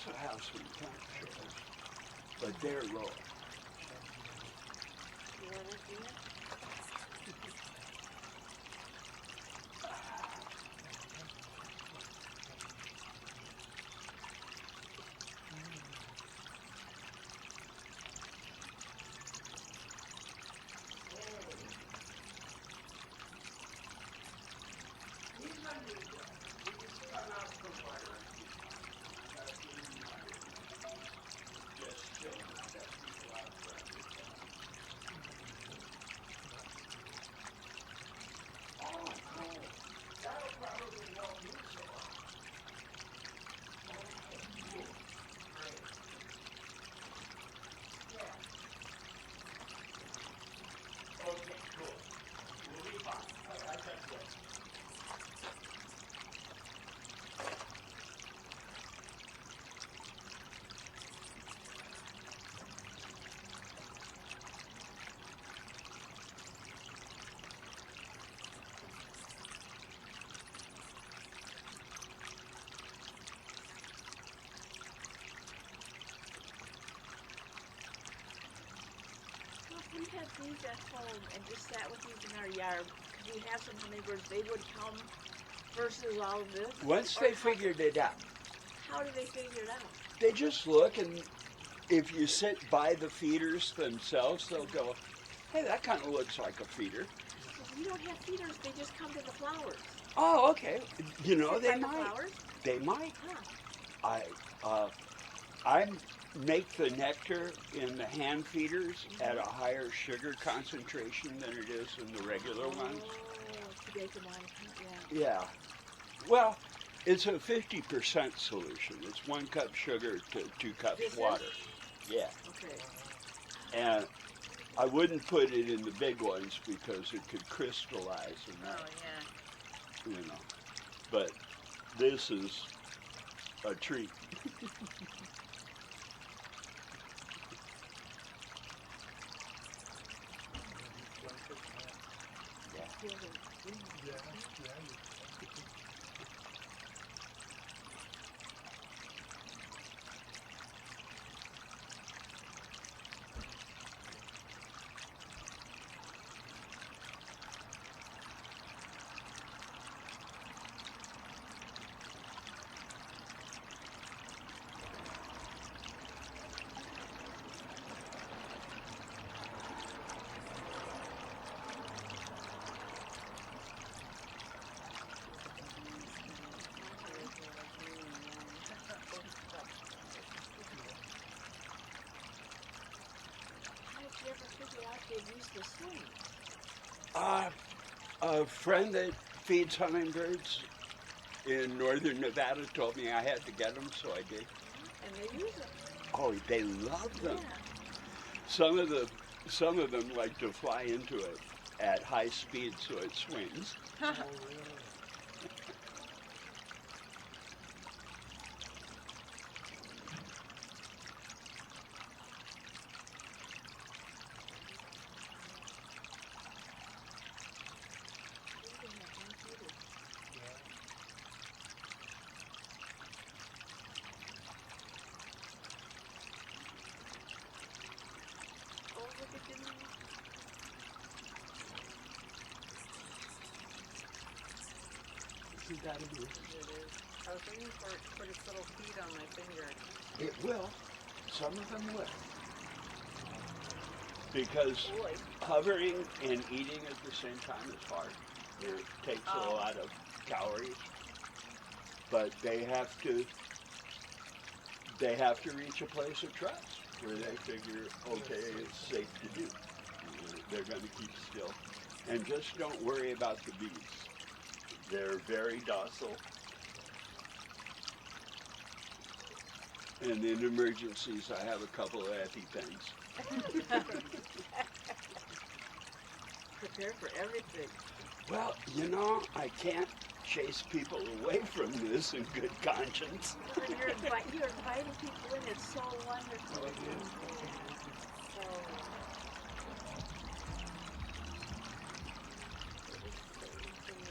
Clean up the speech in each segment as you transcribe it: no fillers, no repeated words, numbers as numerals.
also have some camp chairs, but they're low. You want to see it? Okay, cool. We'll be fine. I got this. Well, if we had these at home and just sat with these in our yard, we have some hummingbirds, they would come versus all of this? Once Or they figured it out, how do they figure it out? they just look, and if you sit by the feeders themselves, they'll go, hey, that kind of looks like a feeder. Because we don't have feeders, they just come to the flowers. Oh, okay. You know, Sit they by the might. flowers? They might. Huh. I make the nectar in the hand feeders at a higher sugar concentration than it is in the regular ones. Oh, to make them on, yeah. Yeah. Well, it's a 50% solution. It's 1 cup sugar to 2 cups This is? water. Yeah. Okay. And I wouldn't put it in the big ones because it could crystallize and Oh, that, yeah. you know. But this is a treat. How did you ever figure out they use the swing? A friend that feeds hummingbirds in northern Nevada told me I had to get them, so I did. And they use them. Oh, they love them. Yeah. Some of them like to fly into it at high speed so it swings. Oh, look at them. Isn't that a It is. I was waiting for it to put its little feet on my finger. It will. Some of them will. Because Boy. hovering and eating at the same time is hard. It takes a Oh. lot of calories. But they have to reach a place of trust where they figure, okay, it's safe to do. They're going to keep still. And just don't worry about the bees. They're very docile. And in emergencies, I have a couple of EpiPens. Prepare for everything. Well, you know, I can't chase people away from this in good conscience. When you're inviting people in, it's so wonderful. So,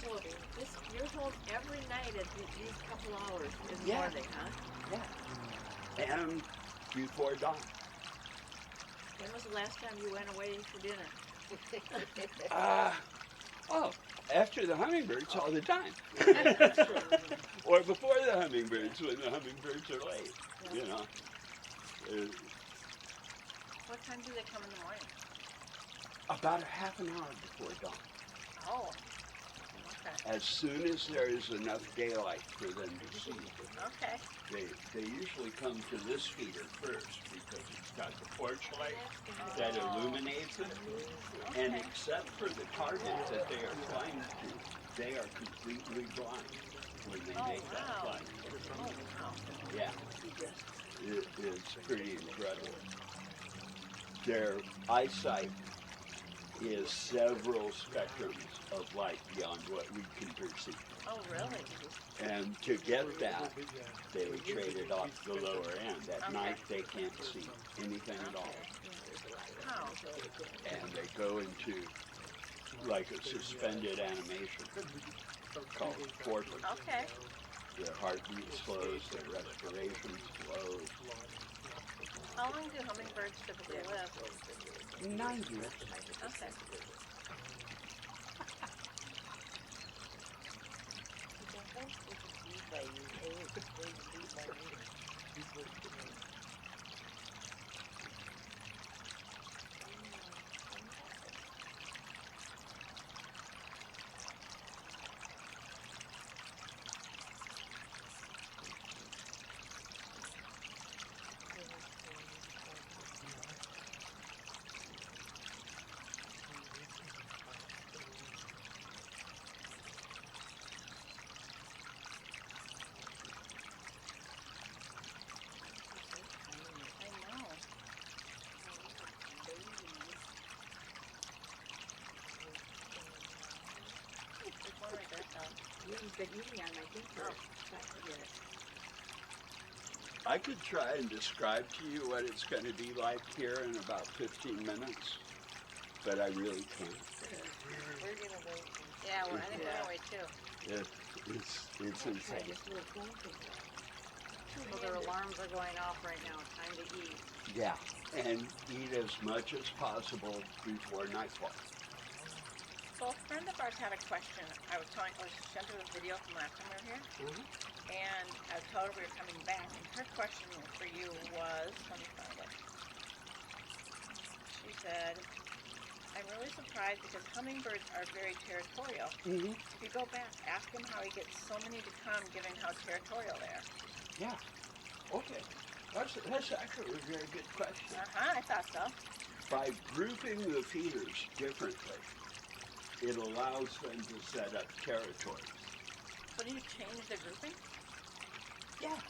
so you're home every night at these couple hours in the Yeah. morning, huh? Yeah. and before dawn. When was the last time you went away for dinner? Oh, after the hummingbirds all the time. Or before the hummingbirds when the hummingbirds are late, you know. What time do they come in the morning? About a half an hour before dawn. Oh, okay. As soon as there is enough daylight for them to see, Okay. they usually come to this feeder first because it's got the porch light that illuminates it. And except for the target that they are flying to, they are completely blind when they make that flight. Oh, wow. Yeah, it's pretty incredible. Their eyesight is several spectrums of light beyond what we can perceive. Oh, really? And to get that, they trade it off the lower end. At night, they can't see anything at all. How? And they go into like a suspended animation called torpor. Okay. Their heartbeat slows, their respiration slows. How long do hummingbirds typically live? 9 years. Okay. I know. There's one right there, Tom. You've been eating on my finger. I could try and describe to you what it's going to be like here in about 15 minutes, but I really can't. We're gonna wait. Yeah, I think we're gonna wait too. It's insane. So their alarms are going off right now. Time to eat. Yeah, and eat as much as possible before nightfall. So a friend of ours had a question. I was sent her the video from last time we were here, and I told her we were coming back. And her question for you was, let me find it. She said, "I'm really surprised because hummingbirds are very territorial. Mm-hmm. If you go back, ask him how he gets so many to come, given how territorial they are." Yeah. Okay. That's actually a very good question. I thought so. By grouping the feeders differently, it allows them to set up territories. So do you change the grouping? Yeah.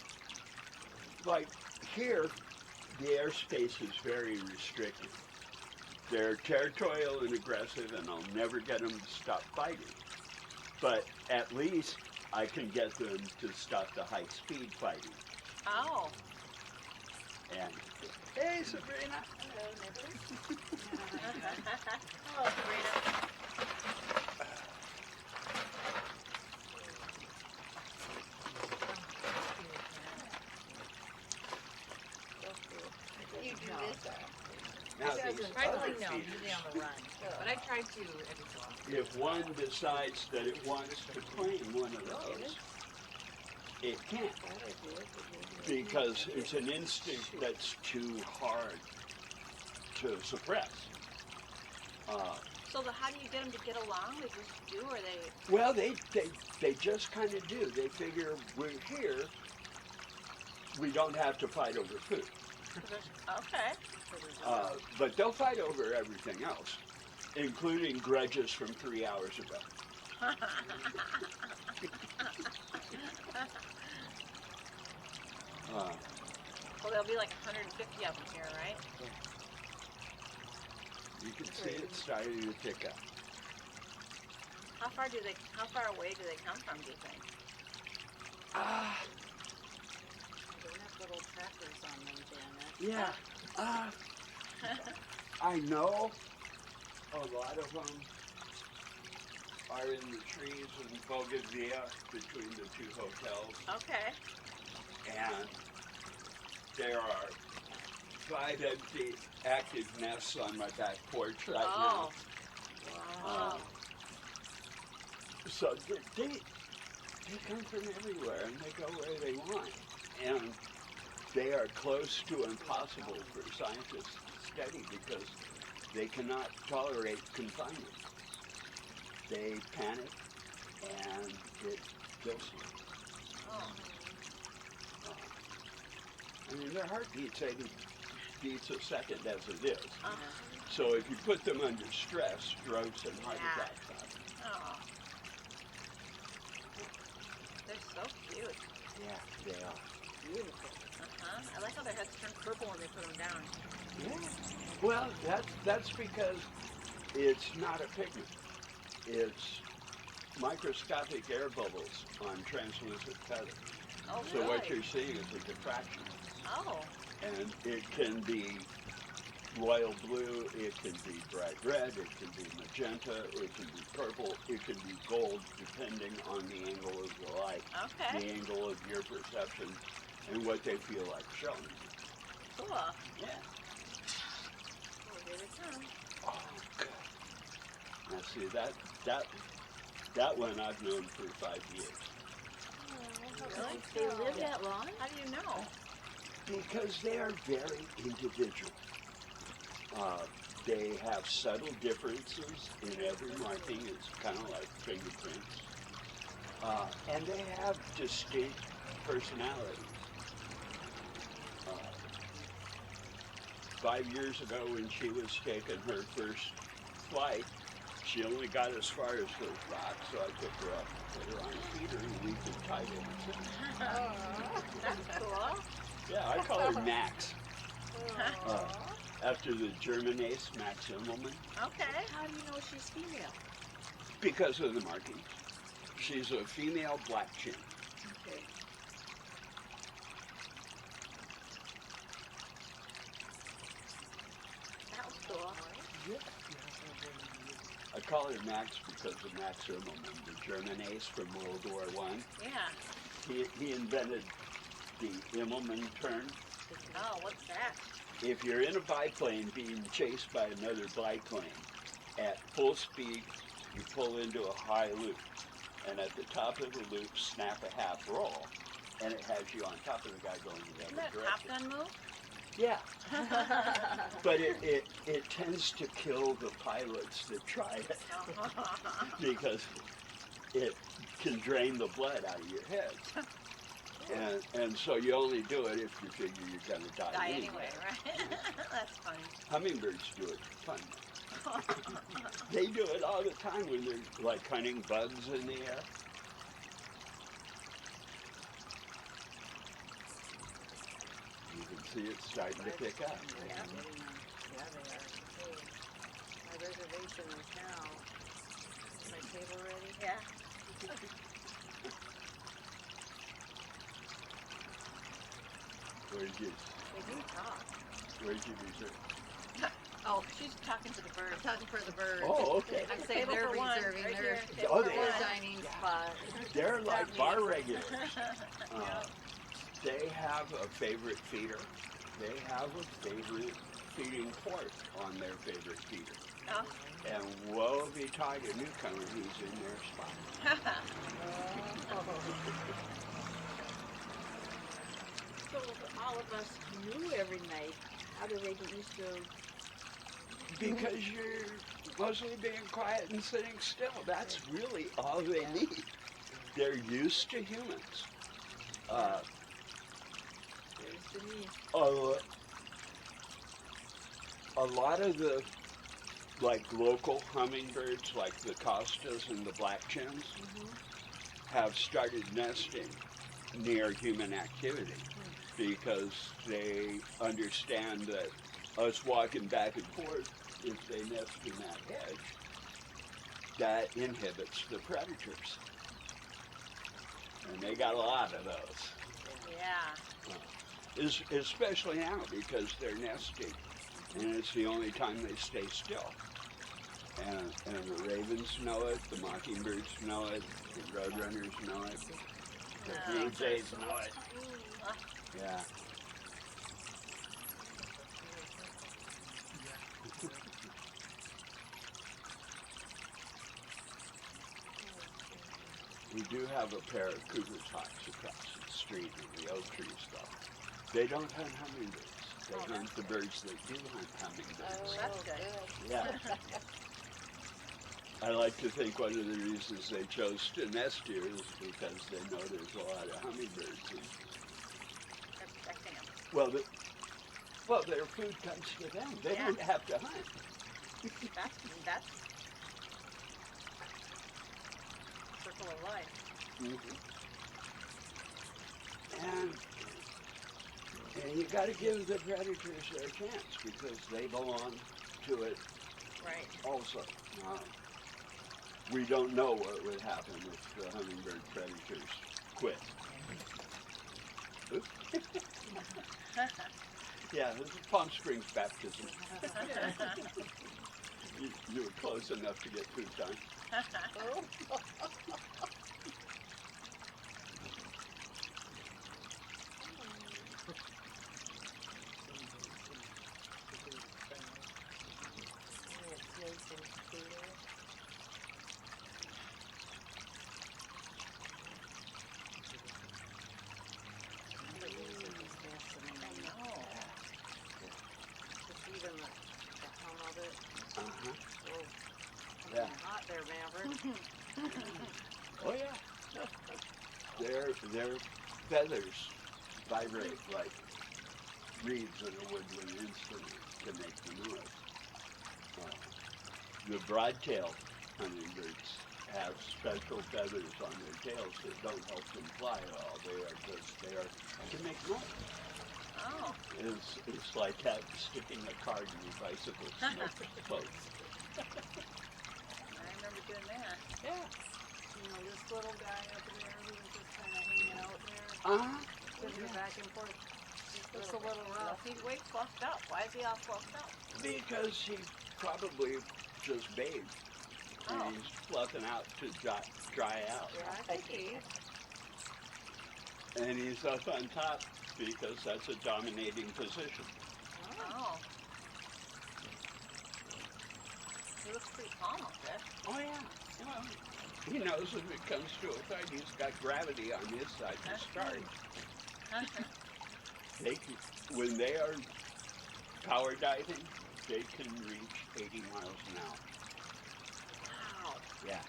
Like here, the airspace is very restricted. They're territorial and aggressive, and I'll never get them to stop fighting. But at least I can get them to stop the high-speed fighting. Oh. And hey, Sabrina. Hello, Sabrina. You do this. Now, Actually, these surprisingly, other no, feeders, usually on the run. But I try to every so often. if one decides that it wants to claim one of those, it can't. Because it's an instinct that's too hard to suppress. So how do you get them to get along? They just do, or they? Well, they just kind of do. They figure we're here, we don't have to fight over food. Okay. But they'll fight over everything else, including grudges from 3 hours ago. Well, there'll be like 150 of them here, right? You can see it starting to pick up. How far away do they come from, do you think? They have little trackers on them, Janet. Yeah. I know a lot of them are in the trees in Bougainville between the two hotels. Okay. And There are 5 empty active nests on my back porch right Oh. now. Wow. So they come from everywhere and they go where they want. And they are close to impossible for scientists to study because they cannot tolerate confinement. They panic and it kills them. Oh. I mean, their heartbeat beats a second as it is. Uh, So if you put them under stress, strokes and heart Yeah. attacks happen. oh. They're so cute. Yeah, they are. Beautiful. Uh-huh. I like how their heads turn purple when they put them down. Yeah. Well, that's because it's not a pigment. It's microscopic air bubbles on translucent feathers. Oh, So really? what you're seeing is a diffraction. Oh. And it can be royal blue, it can be bright red, it can be magenta, it can be purple, it can be gold, depending on the angle of the light, Okay. the angle of your perception, and what they feel like showing. Cool. Yeah. Oh, here they come. Oh, good. Now see, that one I've known for 5 years. Really? They live that long? How do you know? Because they are very individual. They have subtle differences in every marking. It's kind of like fingerprints. And they have distinct personalities. 5 years ago when she was taking her first flight, she only got as far as those rocks, so I took her up, put her on a feeder, and we could tie them. That's cool. Yeah, I call her Max. After the German ace, Max Immelmann, Okay. How do you know she's female? because of the markings. She's a female black chin. Okay. That was cool. I call her Max because of Max Immelmann, the German ace from World War I. Yeah. He invented the Immelmann turn. Oh, what's that? If you're in a biplane being chased by another biplane, at full speed, you pull into a high loop. And at the top of the loop, snap a half roll. And it has you on top of the guy going in the Isn't other that a Top direction. Gun move? Yeah. But it tends to kill the pilots that try it because it can drain the blood out of your head. And so you only do it if you figure you're going to die Die anyway. anyway, right? That's funny. Hummingbirds do it for fun. They do it all the time when they're like hunting bugs in the air. You can see it starting to pick up. Yeah, they are. Okay. My reservation is now. Is my table ready? Yeah. Where'd you They do talk. reserve? Oh, she's talking to the bird. I'm talking for the birds. Oh, okay. I'm saying Table they're for one, reserving right their here. Oh, Table they for are. one. dining spot. They're like bar regulars. Yeah. They have a favorite feeder. They have a favorite feeding port on their favorite feeder. Oh. And woe betide a newcomer who's in their spot. So if all of us knew every night, how do they get used to? Because you're mostly being quiet and sitting still. That's really all they need. They're used to humans. To me, A lot of the like local hummingbirds, like the Costas and the black chins, have started nesting near human activity because they understand that us walking back and forth, if they nest in that hedge, that inhibits the predators. And they got a lot of those. Yeah. Especially now because they're nesting, and it's the only time they stay still. And the ravens know it, the mockingbirds know it, the roadrunners know it, the blue jays know it. Yeah. We do have a pair of cougar hawks across the street in the oak tree stuff. They don't hunt hummingbirds. They Oh, hunt that's the good. birds that do hunt hummingbirds. That's good. Yeah. I like to think one of the reasons they chose to nest here is because they know there's a lot of hummingbirds. And, They're protecting them. well, their food comes to them. They Yeah. don't have to hunt. That's circle of life. And you got to give the predators their chance because they belong to it Right. also. We don't know what would happen if the hummingbird predators quit. Oops. Yeah, this is Palm Springs baptism. You were close enough to get food time. Oh. It's nice and clear. But these are just fascinating. I know. Just even the hum of it. Uh-huh. Oh, Yeah. hot there, Maverick. Oh yeah. Their feathers vibrate like reeds in a woodwind instrument to make the noise. The broadtail hummingbirds have special feathers on their tails that don't help them fly at all. They are just there to make noise. Oh. It's like sticking a card in your bicycle spokes. I remember doing that. Yeah. You know, this little guy over there who was just kind of hanging out there, Uh-huh. flipping back and forth. Looks a little rough. He's way fluffed up. Why is he all fluffed up? Because he probably just bathed. Oh. And he's fluffing out to dry out. Yeah, I think he is. And he's up on top because that's a dominating position. Oh. He looks pretty calm up there. Oh yeah. Well, he knows if it comes to a fight, he's got gravity on his side to start. When they are power diving, they can reach 80 miles an hour. Wow. Yeah,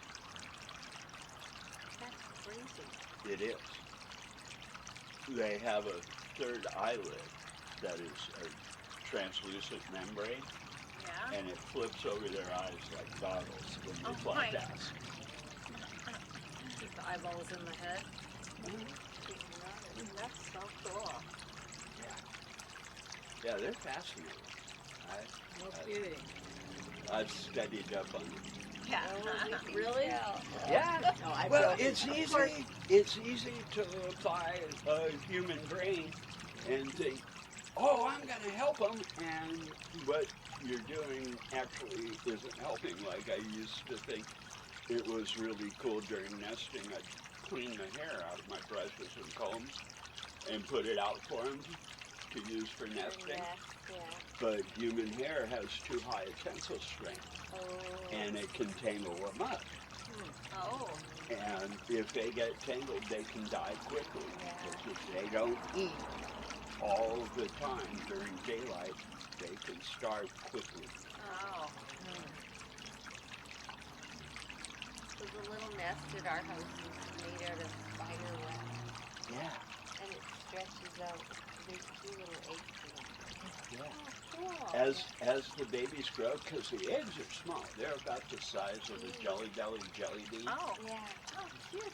That's crazy. it is. They have a third eyelid that is a translucent membrane, Yeah. and it flips over their eyes like goggles when they Oh fly my. past. Keep the eyeballs in the head. That's so cool. Yeah, they're fascinating. No kidding. I've studied up on them. Yeah. Really? Yeah. No, I Well, don't. it's easy. It's easy to apply a human brain and think, "Oh, I'm going to help them," and what you're doing actually isn't helping. Like I used to think it was really cool during nesting. I'd clean the hair out of my brushes and combs and put it out for them to use for nesting. Yeah. But human hair has too high a tensile strength, Oh. and it can tangle them up. Oh. And if they get tangled, they can die quickly. Because if they don't eat all the time during daylight, they can starve quickly. Oh. So the little nest at our house is made out of spider web, Yeah, and it stretches out. There's 2 little eggs in it. yeah. Cool. As the babies grow, because the eggs are small, they're about the size of a jelly belly jelly bean, Oh. Yeah. Oh, cute.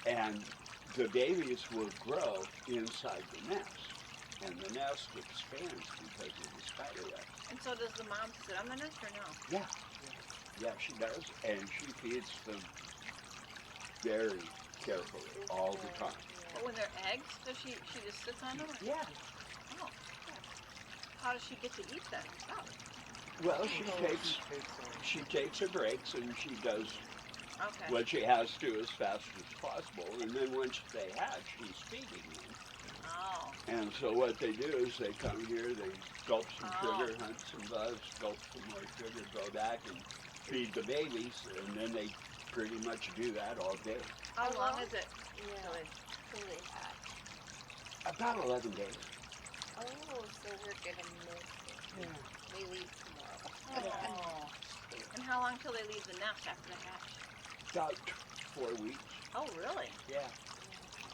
and the babies will grow inside the nest, and the nest expands because of the spider web. And so does the mom sit on the nest or no? Yeah, yeah, she does, and she feeds them very carefully all the time. But when they're eggs, does she just sits on them? Yeah. Oh. How does she get to eat them? Oh. Well, she takes her breaks and she does Okay. what she has to as fast as possible, and then once they hatch, she's feeding them. Oh. And so what they do is they come here, they gulp some Oh. sugar, hunt some bugs, gulp some more sugar, go back and feed the babies, and then they pretty much do that all day. How How long long? is it? Yeah. till they- Till they hatch. About 11 days. Oh, so we're gonna miss it. We leave tomorrow. Oh. And how long till they leave the nest after they hatch? About 4 weeks. Oh, really? Yeah.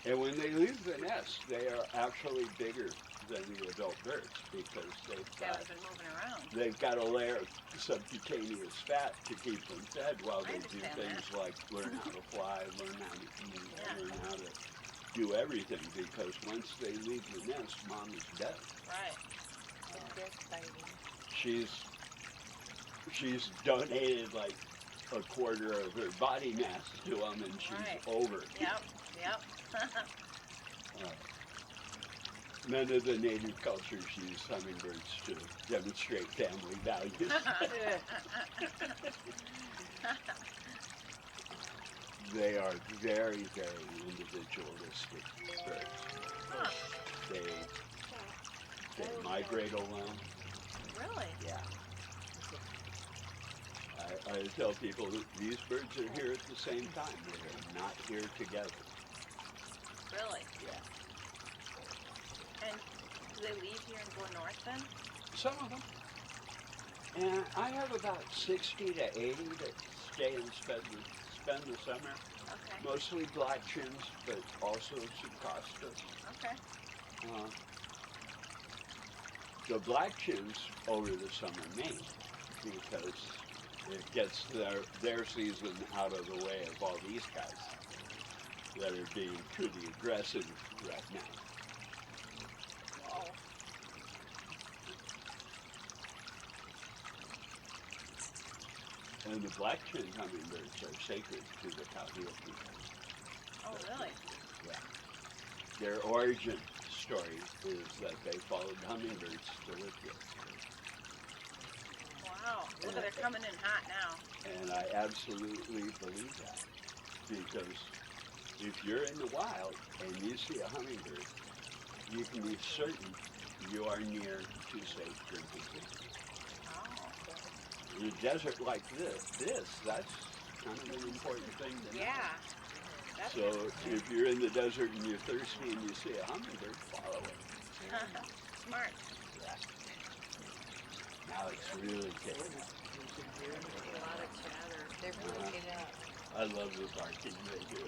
And when they leave the nest, they are actually bigger than the adult birds because They've been moving around. they've got a layer of subcutaneous fat to keep them fed while I they do understand things like learn how to fly, learn how to eat, Yeah. learn how to do everything because once they leave the nest, mom is dead. Right. It's exciting. She's donated like a quarter of her body mass to them and she's Right. over. Yep. Yep. None of the native cultures use hummingbirds to demonstrate family values. They are very, very individualistic birds. Huh. They migrate alone. Really? Yeah. I tell people that these birds are here at the same time. They're not here together. Really? Yeah. And do they leave here and go north then? Some of them. And I have about 60 to 80 that stay and spend the summer. Okay. Mostly black chins, but also some costas. Okay. The black chins over the summer mate because it gets their season out of the way of all these guys that are being pretty aggressive right now. Oh. And the black-chinned hummingbirds are sacred to the Kahia people. Oh, really? Yeah. Their origin story is that they followed hummingbirds to live here. Wow. Look, they're coming in hot now. And I absolutely believe that. Because if you're in the wild and you see a hummingbird, you can be certain you are near to safe drinking water. Oh. In a desert like this, that's kind of an important thing to know. Yeah. That's So if you're in the desert and you're thirsty and you see a hummingbird, follow it. smart. Now it's really getting up. A lot of chatter. They're really Uh-huh. good up. I love the barking they do.